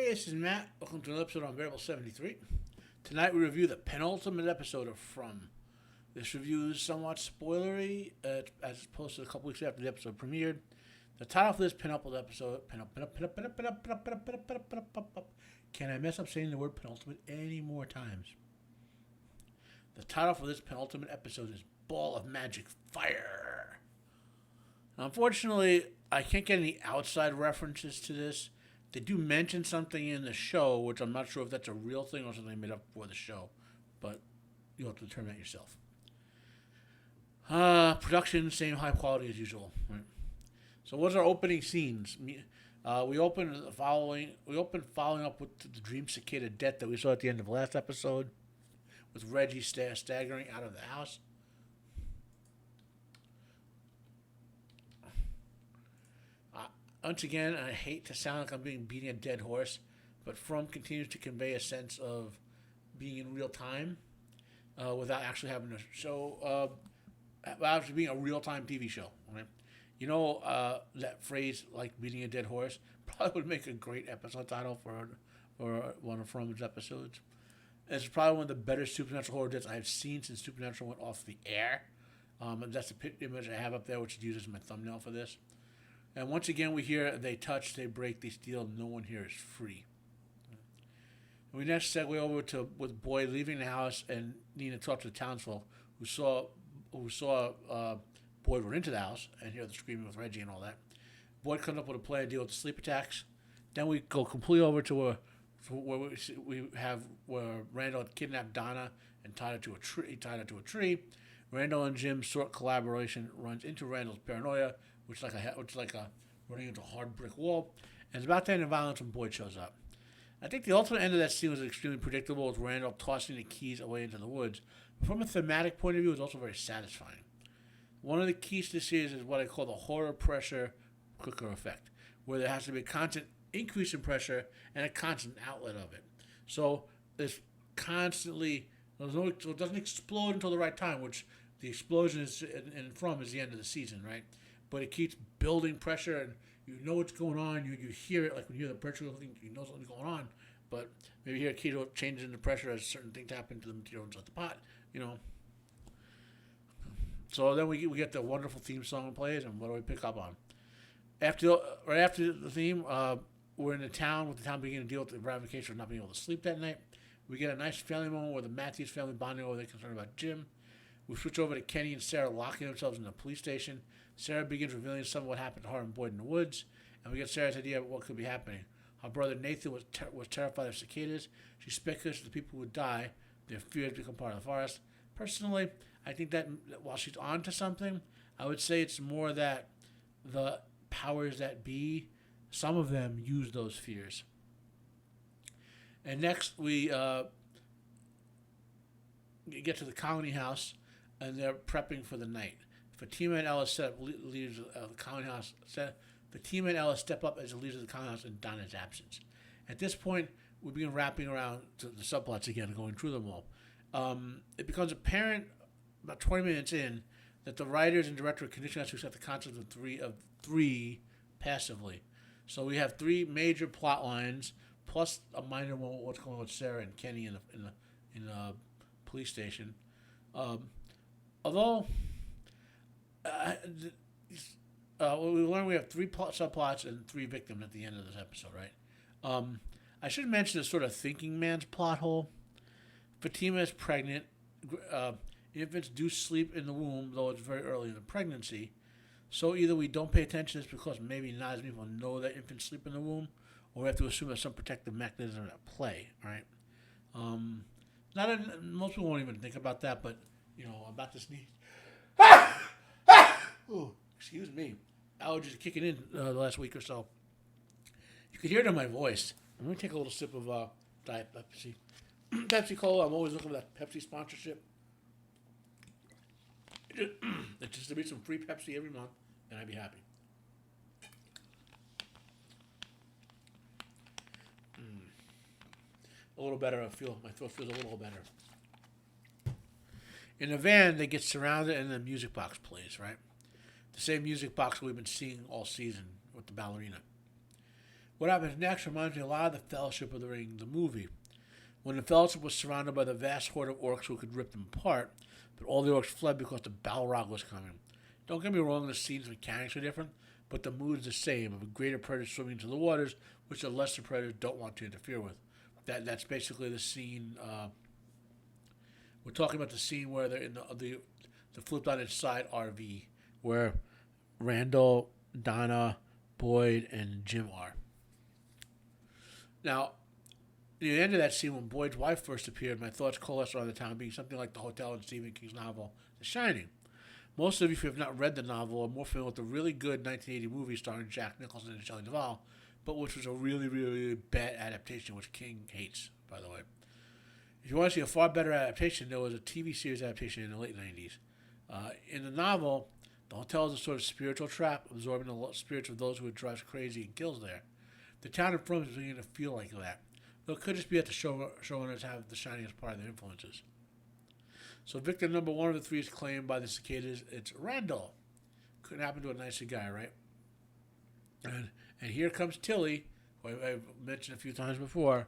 Hey, this is Matt. Welcome to another episode on Unbearable 73. Tonight we review the penultimate episode of From. This review is somewhat spoilery, as it's posted a couple weeks after the episode premiered. The title for this penultimate episode... Can I mess up saying the word penultimate any more times? The title for this penultimate episode is Ball of Magic Fire. Now, unfortunately, I can't get any outside references to this. They do mention something in the show, which I'm not sure if that's a real thing or something they made up for the show, but you'll have to determine that yourself. Production, same high quality as usual. Right? So, what's our opening scenes? We open following up with the dream cicada death that we saw at the end of the last episode, with Reggie staggering out of the house. Once again, I hate to sound like I'm beating a dead horse, but From continues to convey a sense of being in real time without actually having a show, without actually being a real-time TV show. Right? You know, that phrase, like beating a dead horse, probably would make a great episode title for one of From's episodes. It's probably one of the better supernatural horror deaths I've seen since Supernatural went off the air. And that's the image I have up there, which is used as my thumbnail for this. And once again, we hear they touch, they break, they steal. No one here is free. And we next segue over to with Boyd leaving the house and needing to talk to the townsfolk who saw Boyd run into the house and hear the screaming with Reggie and all that. Boyd comes up with a plan to deal with the sleep attacks. Then we go completely over to where Randall had kidnapped Donna and tied her to a tree. Randall and Jim's short collaboration runs into Randall's paranoia, which is like a running into a hard brick wall, and it's about to end in violence when Boyd shows up. I think the ultimate end of that scene was extremely predictable, with Randall tossing the keys away into the woods. But from a thematic point of view, it was also very satisfying. One of the keys to this series is what I call the horror pressure cooker effect, where there has to be a constant increase in pressure and a constant outlet of it. So it doesn't explode until the right time, which the explosion is From is the end of the season, right? But it keeps building pressure, and you know what's going on. You hear it, like when you hear the pressure, you know something's going on. But maybe you hear a keto changes in the pressure as certain things happen to the material inside the pot, you know. So then we get the wonderful theme song plays, and what do we pick up on? Right after the theme, we're in the town, with the town beginning to deal with the ramifications of not being able to sleep that night. We get a nice family moment where the Matthews family bonding over their concern about Jim. We switch over to Kenny and Sarah locking themselves in the police station. Sarah begins revealing some of what happened to her and Boyd in the woods, and we get Sarah's idea of what could be happening. Her brother Nathan was terrified of cicadas. She speculates that the people who would die, their fears become part of the forest. Personally, I think that while she's on to something, I would say it's more that the powers that be, some of them use those fears. And next we get to the colony house, and they're prepping for the night. Fatima and Ella leaders of the colony house. Fatima and Ella step up as the leaders of the colony house in Donna's absence. At this point, we begin wrapping around to the subplots again and going through them all. It becomes apparent about 20 minutes in that the writers and director condition us to accept the concept of three passively. So we have three major plot lines plus a minor one, what's going on with Sarah and Kenny in the police station. Although we learn we have three subplots and three victims at the end of this episode, right? I should mention a sort of thinking man's plot hole. Fatima is pregnant. Infants do sleep in the womb, though it's very early in the pregnancy. So either we don't pay attention to this because maybe not as many people know that infants sleep in the womb, or we have to assume there's some protective mechanism at play, right? Most people won't even think about that, but, you know, I'm about to sneeze. Oh, excuse me. Allergies are kicking in the last week or so. You can hear it in my voice. I'm going to take a little sip of Diet Pepsi. Pepsi Cola, I'm always looking for that Pepsi sponsorship. It's just to be some free Pepsi every month, and I'd be happy. A little better, my throat feels a little better. In the van, they get surrounded and the music box plays, right? The same music box we've been seeing all season with the ballerina. What happens next reminds me a lot of the Fellowship of the Ring, the movie. When the Fellowship was surrounded by the vast horde of orcs who could rip them apart, but all the orcs fled because the Balrog was coming. Don't get me wrong, the scene's mechanics are different, but the mood's the same, of a greater predator swimming into the waters, which the lesser predators don't want to interfere with. That's basically the scene. We're talking about the scene where they're in the flipped on its side RV, where Randall, Donna, Boyd, and Jim are. Now, near the end of that scene, when Boyd's wife first appeared, my thoughts coalesced around the town being something like the hotel in Stephen King's novel, The Shining. Most of you, if you have not read the novel, are more familiar with the really good 1980 movie starring Jack Nicholson and Shelley Duvall, but which was a really, really bad adaptation, which King hates, by the way. If you want to see a far better adaptation, there was a TV series adaptation in the late 90s. In the novel, the hotel is a sort of spiritual trap, absorbing the spirits of those who it drives crazy and kills there. The town of From is beginning to feel like that. Though it could just be that the showrunners have The Shining as part of their influences. So victim number 1 of the 3 is claimed by the cicadas. It's Randall. Couldn't happen to a nicer guy, right? And here comes Tilly, who I've mentioned a few times before,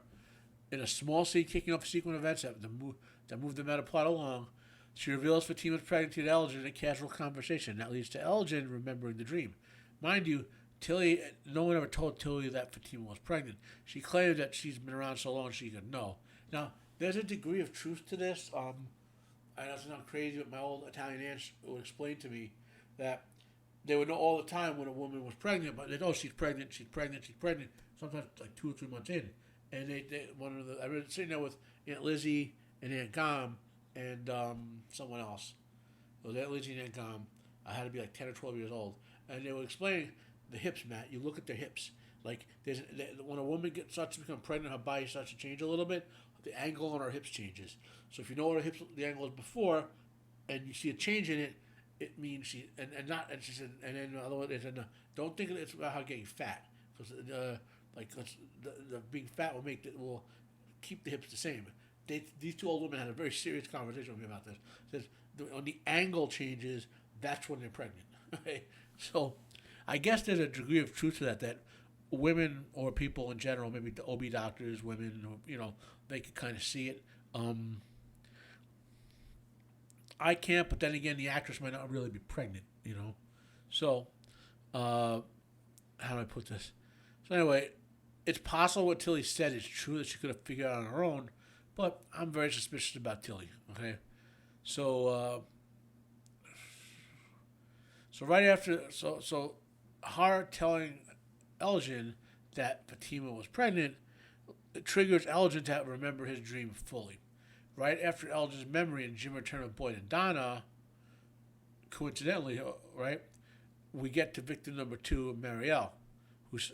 in a small scene kicking off a sequence of events that move the meta plot along. She reveals Fatima's pregnancy to Elgin in a casual conversation. That leads to Elgin remembering the dream. Mind you, Tilly, no one ever told Tilly that Fatima was pregnant. She claimed that she's been around so long she could know. Now, there's a degree of truth to this. I know it's not crazy, but my old Italian aunts would explain to me that they would know all the time when a woman was pregnant, but they'd know she's pregnant, sometimes like 2 or 3 months in. And I was sitting there with Aunt Lizzie and Aunt Gom and someone else. It was Aunt Lizzie and Aunt Gom. I had to be like 10 or 12 years old. And they were explaining the hips, Matt. You look at their hips. Like, when a woman starts to become pregnant, her body starts to change a little bit. The angle on her hips changes. So if you know what the angle is before, and you see a change in it, it means she said, and then the other one is, don't think it's about how getting fat, because the being fat will keep the hips the same. These 2 old women had a very serious conversation with me about this. It says when the angle changes, that's when they're pregnant. Okay? So I guess there's a degree of truth to that women or people in general, maybe the OB doctors, women, they can kind of see it. I can't, but then again, the actress might not really be pregnant, So, how do I put this? So anyway, it's possible what Tilly said is true, that she could have figured out on her own, but I'm very suspicious about Tilly, okay? So right after, her telling Elgin that Fatima was pregnant, it triggers Elgin to remember his dream fully. Right after Elgin's memory and Jim return with Boyd and Donna, coincidentally, right, we get to victim number 2, Marielle, who's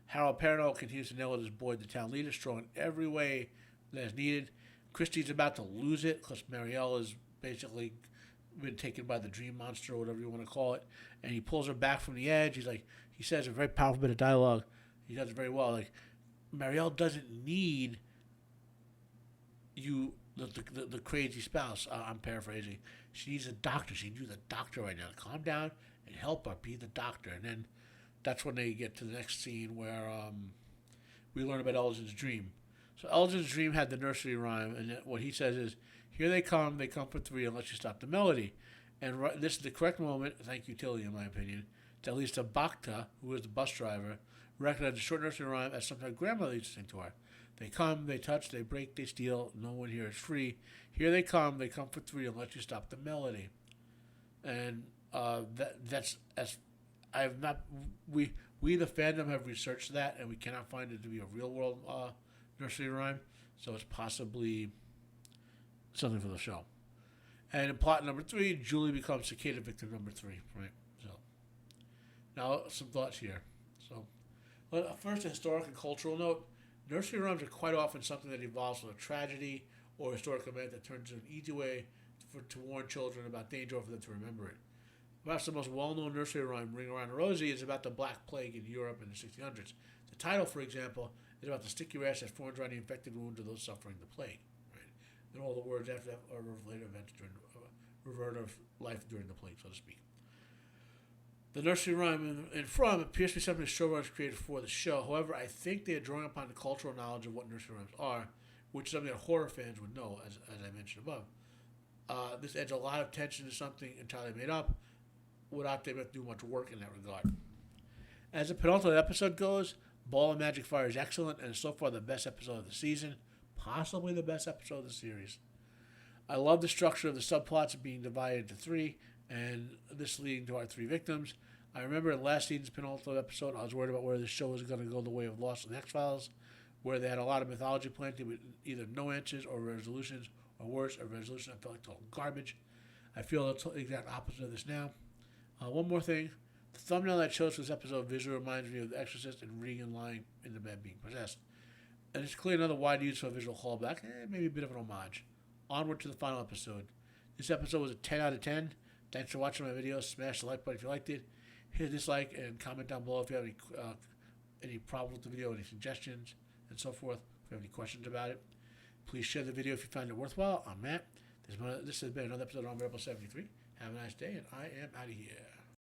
Harold Perrineau continues to nail it as Boyd, the town leader, strong in every way that is needed. Christie's about to lose it because Marielle has basically been taken by the dream monster, or whatever you want to call it, and he pulls her back from the edge. He says a very powerful bit of dialogue. He does it very well. Like, Marielle doesn't need you, the crazy spouse. I'm paraphrasing. She needs a doctor. She needs a doctor right now. Calm down and help her be the doctor. And then that's when they get to the next scene where we learn about Elgin's dream. So Elgin's dream had the nursery rhyme, and what he says is, "Here they come for 3 unless you stop the melody." And this is the correct moment, thank you, Tilly, in my opinion, to at least Bhakta, who is the bus driver, recognized the short nursery rhyme as something her grandmother used to sing to her. They come, they touch, they break, they steal, no one here is free. Here they come for 3 unless you stop the melody. And that's as I have not, we the fandom have researched that, and we cannot find it to be a real world nursery rhyme, so it's possibly something for the show. And in plot number 3, Julie becomes cicada victim number 3, right? So now some thoughts here. So first, a historic and cultural note. Nursery rhymes are quite often something that evolves from a tragedy or a historic event that turns into an easy way to warn children about danger or for them to remember it. Perhaps the most well-known nursery rhyme, Ring Around the Rosie, is about the Black Plague in Europe in the 1600s. The title, for example, is about the sticky rash that forms around the infected wound of those suffering the plague. Right? And all the words after that are related events during revert of life during the plague, so to speak. The nursery rhyme in From appears to be something the showrunners created for the show. However, I think they are drawing upon the cultural knowledge of what nursery rhymes are, which is something that horror fans would know, as I mentioned above. This adds a lot of tension to something entirely made up without them having to do much work in that regard. As the penultimate episode goes, Ball and Magic Fire is excellent and is so far the best episode of the season, possibly the best episode of the series. I love the structure of the subplots being divided into three, and this leading to our three victims. I remember in last season's penultimate episode, I was worried about where the show was going to go the way of Lost and X-Files, where they had a lot of mythology planted with either no answers or resolutions, or worse, a resolution that felt like total garbage. I feel the exact opposite of this now. One more thing. The thumbnail I chose for this episode visually reminds me of The Exorcist and Regan lying in the bed being possessed. And it's clearly another wide use for a visual callback, maybe a bit of an homage. Onward to the final episode. This episode was a 10 out of 10. Thanks for watching my video. Smash the like button if you liked it. Hit a dislike and comment down below if you have any problems with the video, any suggestions, and so forth. If you have any questions about it. Please share the video if you find it worthwhile. I'm Matt. This has been another episode of Unbearable 73. Have a nice day, and I am out of here.